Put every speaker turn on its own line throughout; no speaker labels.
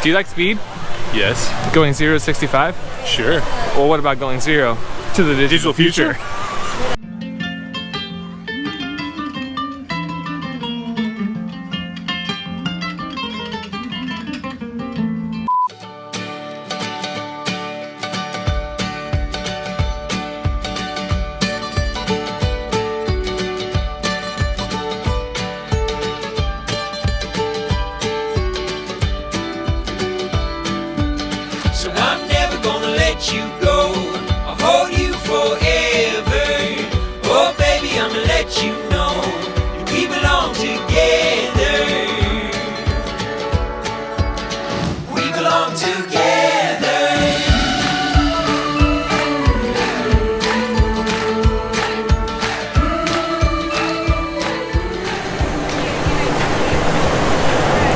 Do you like speed?
Yes.
Going 0 to 65?
Sure.
Well, what about going 0 to the digital future?
So I'm never gonna let you go. I'll hold you forever. Oh baby, I'ma let you know that we belong together. We belong together.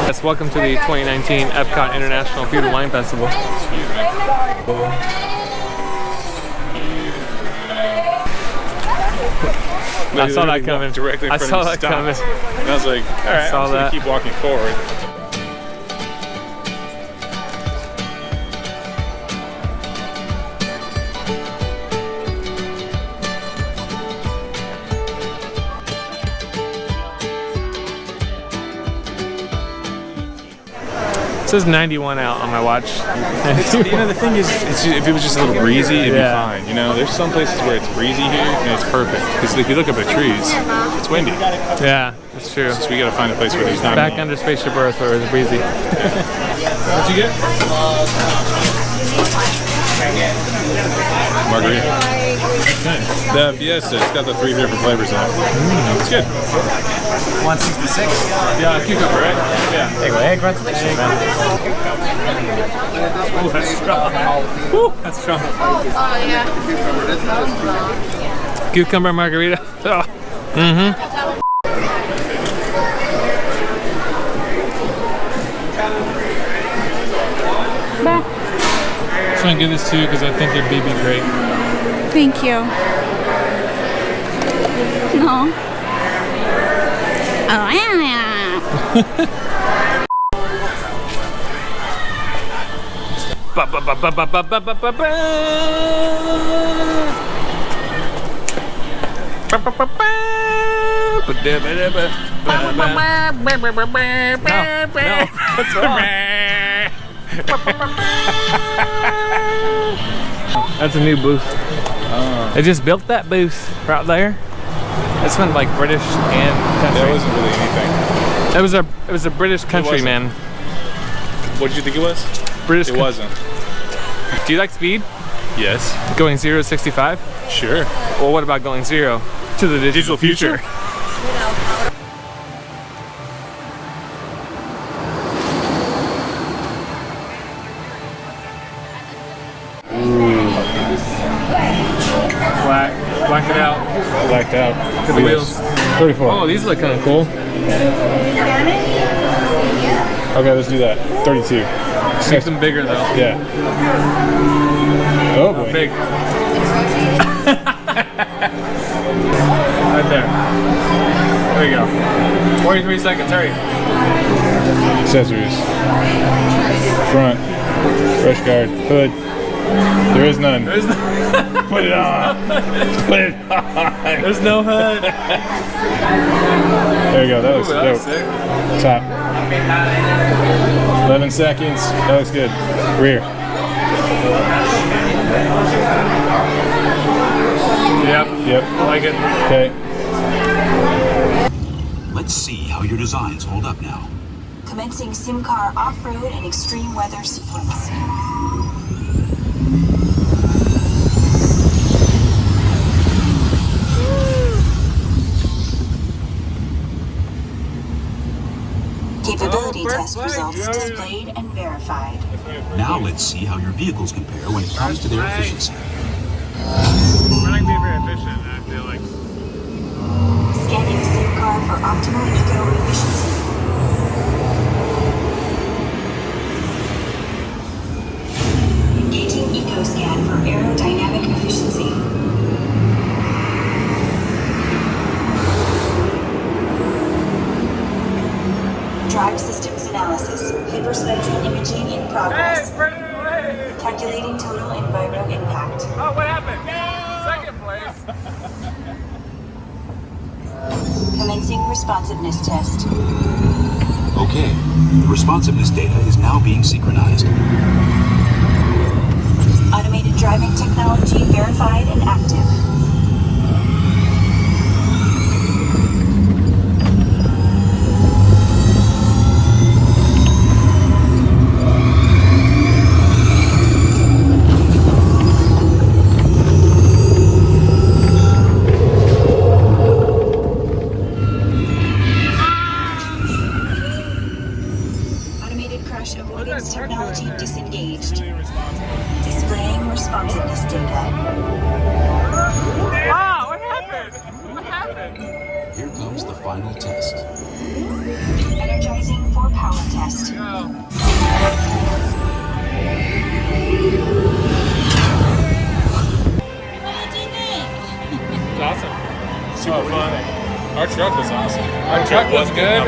Yes, welcome to the 2019 Epcot International Food and Wine Festival. I saw that coming.
Directly in
I
front
saw
of me,
that
stop.
coming.
And I was like, all right, I'm just gonna keep walking forward.
It says 91 out on my watch.
You know, the thing is, if it was just a little breezy, it'd be fine. You know, there's some places where it's breezy here and it's perfect. Because if you look up at trees, it's windy.
Yeah, that's true.
So we gotta find a place where there's not
Back
wind.
under Spaceship Earth where it was breezy.
What'd you get? Margarita. The Fiesta, it's got the 3 different flavors in it. It's good.
166.
Yeah, cucumber, right? Yeah.
There you go, egg runs. Delicious, man.
Ooh, that's strong. Ooh, that's strong.
Cucumber margarita. Oh.
Just want to give this to you because I think it'd be great.
Thank you. No. Oh, yeah.
Ba, ba, ba, ba, ba, ba, ba, ba, ba, ba. Ba, ba, ba, ba. Ba, da, ba, da, ba, ba, ba. No, what's wrong? That's a new booth. They just built that booth right there. It's been like British and country.
That wasn't really anything.
It was a British country man.
What did you think it was?
British.
It wasn't.
Do you like speed?
Yes.
Going 0 to 65?
Sure.
Well, what about going 0 to the digital future? Black it out.
Blacked out.
Look at the wheels.
34.
Oh, these look kind of cool.
Okay, let's do that. 32.
Make them bigger though.
Yeah. Oh boy.
Big. Right there. There you go. 43 seconds, hurry.
Accessories. Front. Brush guard. Hood. There is none.
There's no,
Put it on. Put it on.
there's no hood.
There you go. That looks
Ooh, that
dope.
looks sick.
Top. 11 seconds. That looks good. Rear. Yep.
I like it.
Okay.
Let's see how your designs hold up now.
Commencing sim car off-road and extreme weather sequence. Capability test results displayed and verified.
Now let's see how your vehicles compare when it comes to their efficiency.
We're not being very efficient, I feel like.
Scanning sim car for optimal eco efficiency. Engaging eco scan for aerodynamic efficiency. Drive systems analysis. Hyperspectral imaging in progress. Calculating total enviro impact.
Oh, what happened? Second place.
Commencing responsiveness test.
Okay, the responsiveness data is now being synchronized.
Automated driving technology verified and active. Crash avoidance technology disengaged. Displaying responsiveness data.
Ah, what happened? What happened?
Here comes the final test.
Energizing for power test.
It's awesome.
Super fun. Our truck was awesome.
Our truck was good.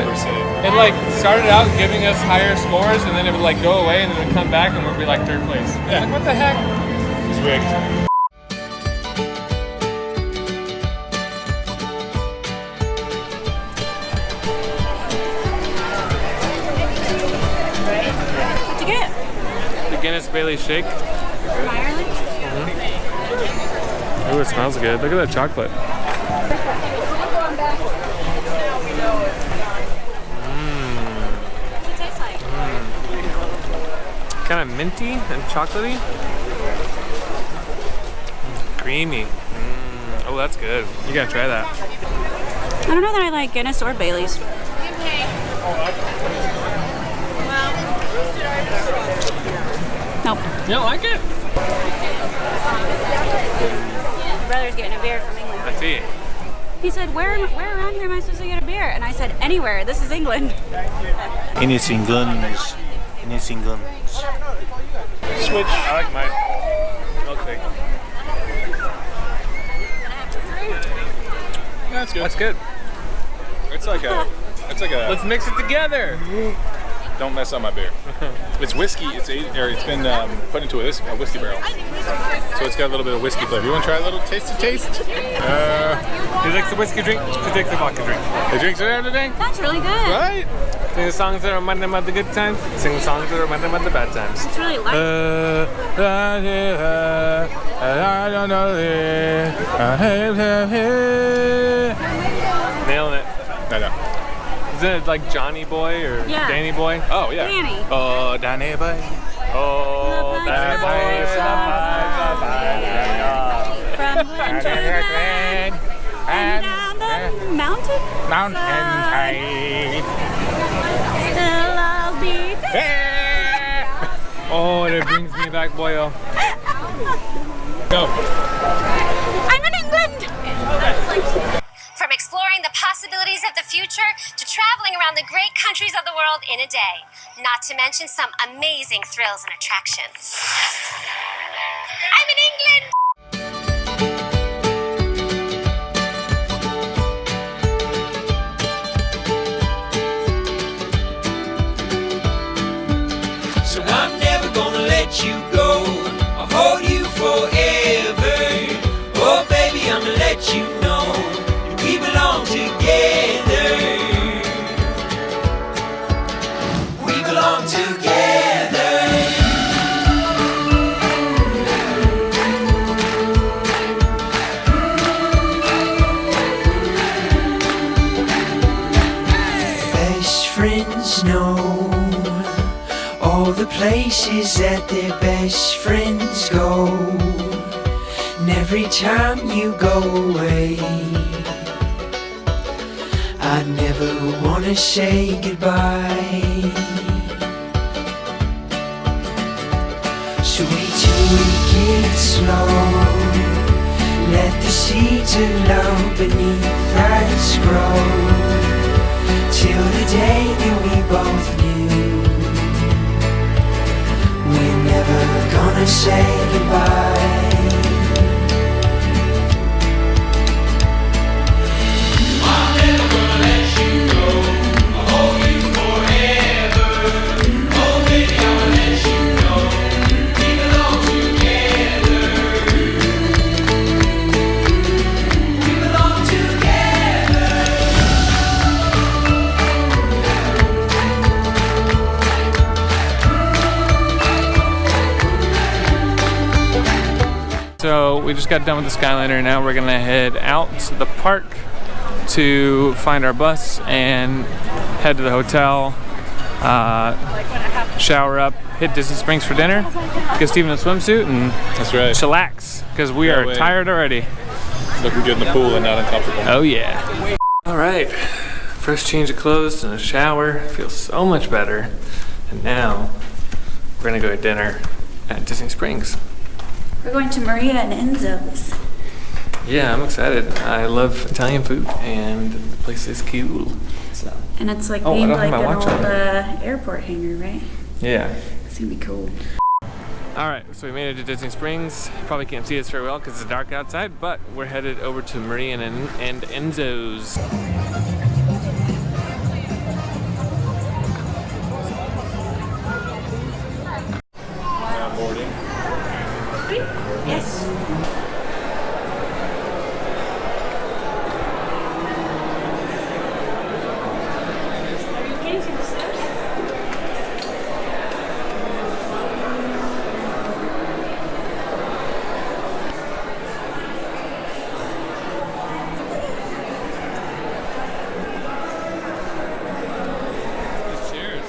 It like started out giving us higher scores, and then it would like go away, and then it would come back, and we'd be like third place.
Yeah.
Like, what the heck?
It's rigged.
What'd you get?
The Guinness Bailey Shake.
From Ireland?
Ooh, it smells good. Look at that chocolate.
What's it taste like?
Kind of minty and chocolatey. Creamy. Oh, that's good. You gotta try that.
I don't know that I like Guinness or Bailey's. Nope.
You don't like it?
My brother's getting a beer from England.
I see.
He said, where around here am I supposed to get a beer? And I said, anywhere. This is England.
Anything guns. Anything guns.
Switch. I like mine. Milkshake.
That's good.
That's good.
It's like a.
Let's mix it together.
Don't mess up my beer. It's whiskey. It's been put into a whiskey barrel, so it's got a little bit of whiskey flavor. You want to try a little taste?
He likes the whiskey drink. He takes the vodka drink.
He drinks it every day,
That's really good.
right?
Sing the songs that remind them of the good times. Sing the songs that remind them of the bad times.
It's really light.
Nailing it.
I know.
Isn't it like Johnny Boy or
Yeah.
Danny Boy?
Oh yeah.
Danny.
Oh, Danny boy.
Oh, Danny Boy.
From Glen and down the mountain.
Mountain
Still I'll be there.
Oh, and it brings me back, boyo.
Go.
I'm in England.
From exploring the possibilities of the future to traveling around the great countries of the world in a day, not to mention some amazing thrills and attractions. I'm in England!
So I'm never gonna let you go. I'll hold you forever. Oh baby, I'ma let you know we belong together. We belong together. Best friends know all the places that their best friends go. And every time you go away, I'd never wanna say goodbye. So we take it slow, let the seeds of love beneath us grow, till the day that we both knew we're never gonna say goodbye. Oh baby, I'ma let you
So we just got done with the Skyliner. Now we're gonna head out to the park to find our bus and head to the hotel, shower up, hit Disney Springs for dinner, get Steven a swimsuit, and
That's right.
chillax because we
That
are
way.
tired already.
Looking good in the pool and not uncomfortable.
Oh yeah. All right, fresh change of clothes and a shower. Feels so much better. And now we're gonna go to dinner at Disney Springs.
We're going to Maria and Enzo's.
Yeah, I'm excited. I love Italian food and the place is cool. So
And it's like
Oh, I
themed
don't have
like
my
an
watch on
old airport hangar, right?
yeah.
It's gonna be cool.
All right, so we made it to Disney Springs. Probably can't see us very well because it's dark outside, but we're headed over to Maria and Enzo's.
Boarding.
Yes.
Cheers.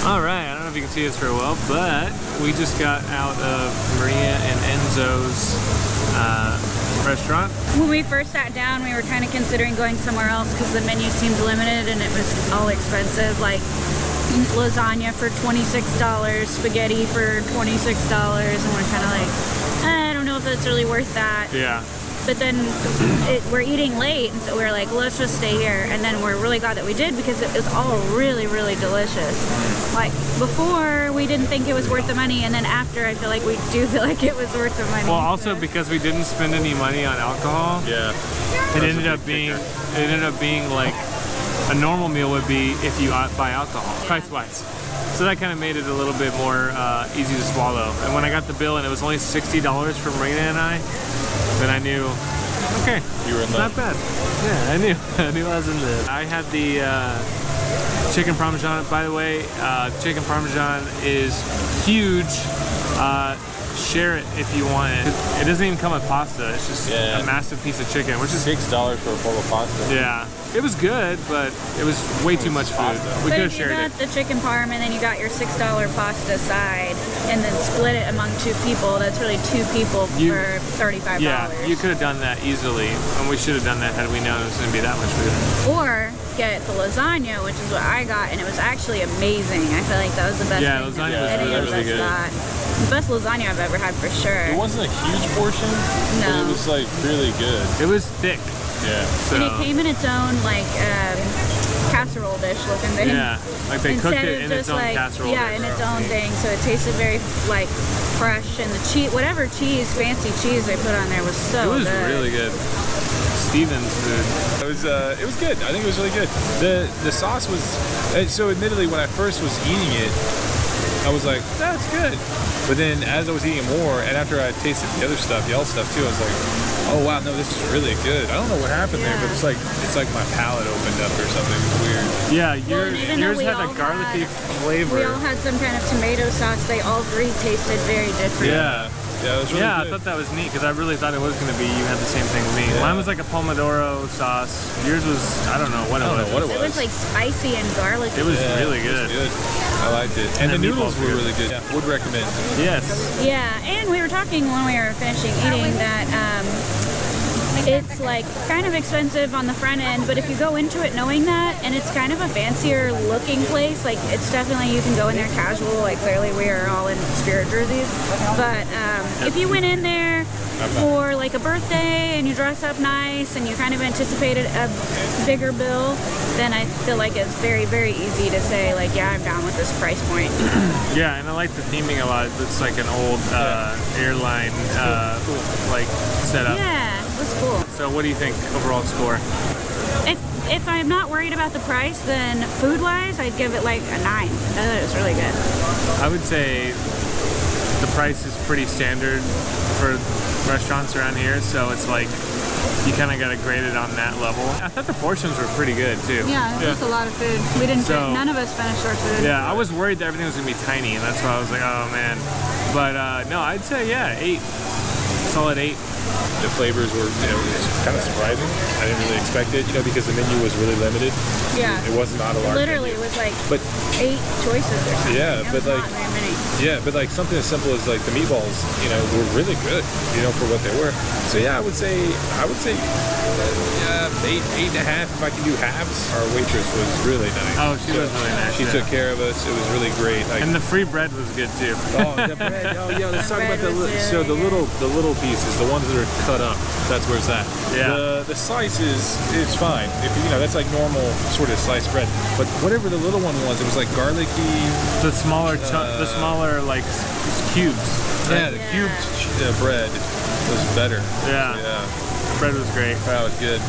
All right, I don't know if you can see us very well, but we just got out of Maria and Enzo's restaurant.
When we first sat down, we were kind of considering going somewhere else because the menu seemed limited and it was all expensive, like lasagna for $26, spaghetti for $26, and we're kind of like, I don't know if that's really worth that.
Yeah.
But then we're eating late, and so we were like, let's just stay here. And then we're really glad that we did because it was all really, really delicious. Like before, we didn't think it was worth the money, and then after, I feel like we do feel like it was worth the money.
Well, also because we didn't spend any money on alcohol,
Yeah.
it ended up being like a normal meal would be if you buy alcohol, price-wise. So that kind of made it a little bit more easy to swallow. And when I got the bill and it was only $60 for Marina and I, then I knew, okay,
You were in
not
love.
bad. Yeah, I knew I was in the. I had the chicken parmesan. By the way, chicken parmesan is huge. Share it if you want it. It doesn't even come with pasta. It's just
Yeah.
a massive piece of chicken, which is
$6 for a bowl of pasta.
yeah. It was good, but it was way too much food.
pasta.
We
But
could
if
have
you
shared it.
got the chicken parm and then you got your $6 pasta side and then split it among two people, that's really two people
You-
for $35.
Yeah, you could have done that easily, and we should have done that had we known it was going to be that much food.
Or get the lasagna, which is what I got, and it was actually amazing. I feel like that was the best
Yeah,
thing
lasagna
that
was
any
really,
of
really
us
good.
got. The best lasagna I've ever had for sure.
It wasn't a huge portion, but
No.
it was like really good.
It was thick,
Yeah.
so
And it came in its own like casserole dish looking thing.
yeah, like they cooked
Instead
it
of
in its
just
own
like,
casserole.
yeah, in its own thing. So it tasted very like fresh, and the cheese, whatever cheese, fancy cheese they put on there was so
It was
good.
really good. Steven's food.
It was good. I think it was really good. The sauce was so admittedly when I first was eating it, I was like, that's good. But then as I was eating more, and after I tasted the other stuff, the other stuff too, I was like, oh wow, no, this is really good. I don't know what happened there, but it's like my palate opened up or something. It's weird.
Yeah,
Well, and even though
yours
we
had
all
a garlicky
We
flavor.
all had some kind of tomato sauce. They all three tasted very different.
Yeah, it was really
Yeah, I
good.
thought that was neat because I really thought it was going to be you had the same thing with me.
Yeah.
Mine was like a pomodoro sauce. Yours was, I don't know what it
I don't
was.
know what it
It was like spicy and garlicky.
It was
Yeah,
really
it was
good.
good. I liked it, and
And
the
the
noodles
meatballs
were
were
really good. Yeah, would recommend.
Yes.
Yeah, and we were talking when we were finishing eating that it's like kind of expensive on the front end, but if you go into it knowing that, and it's kind of a fancier looking place, like it's definitely, you can go in there casual, like clearly we are all in spirit jerseys, but if you went in there for like a birthday and you dress up nice and you kind of anticipated a bigger bill, then I feel like it's very, very easy to say like, yeah, I'm down with this price point.
Yeah, and I like the theming a lot. It's like an old airline like setup.
Yeah, it was cool.
So what do you think overall score?
If I'm not worried about the price, then food-wise, I'd give it like a 9. I thought it was really good.
I would say the price is pretty standard for restaurants around here, so it's like you kind of got to grade it on that level. I thought the portions were pretty good too.
Yeah, it was just a lot of food. We didn't. None of us finished our food.
Yeah, I was worried that everything was gonna be tiny, and that's why I was like, oh man. But no, I'd say yeah, 8. Solid 8.
The flavors were, it was kind of surprising. I didn't really expect it, because the menu was really limited.
Yeah.
It was not a large
Literally,
menu.
it was like
But
8 choices or something.
Yeah,
It
but
was
like,
not very many.
yeah, but like something as simple as like the meatballs, were really good, for what they were. So yeah, I would say, 8.5 if I can do halves. Our waitress was really nice.
Oh, she was really nice.
She took care of us. It was really great. Like,
And the free bread was good too.
oh, the bread. Oh yeah, let's
The
talk about
bread was
so the
really
little pieces, the ones that are cut up. That's where it's at.
Yeah.
The slices is fine. If that's like normal sort of sliced bread. But whatever the little one was, it was like garlicky.
The smaller like cubes.
Yeah, the cubed bread was better.
Yeah.
Yeah.
Bread was great.
That was good.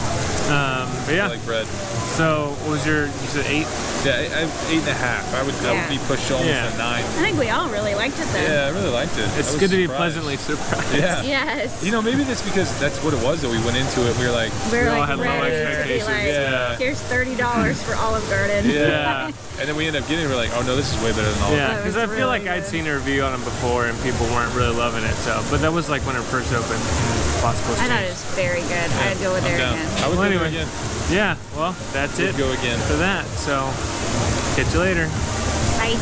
But yeah.
I like bread.
So what was you said 8?
Yeah, 8.5. I would be pushed to almost a 9.
I think we all really liked it though.
Yeah, I really liked it.
It's good to be pleasantly surprised.
Yeah.
Yes.
Maybe that's because that's what it was that we went into it. We were like,
we
all
like
had low
ready to be
expectations.
like,
Yeah.
here's $30 for Olive Garden.
Yeah.
And then we ended up getting it. We're like, oh no, this is way better than all.
Yeah,
That
because
was
I feel
really
like I'd
good.
seen a review on them before and people weren't really loving it. So, but that was like when it first opened. Possible.
I thought it was very good. I'd go there
down.
again.
I would
Well,
go
anyway.
there again.
Yeah. Well, that's it
Go again.
for that. So, catch you later.
Bye.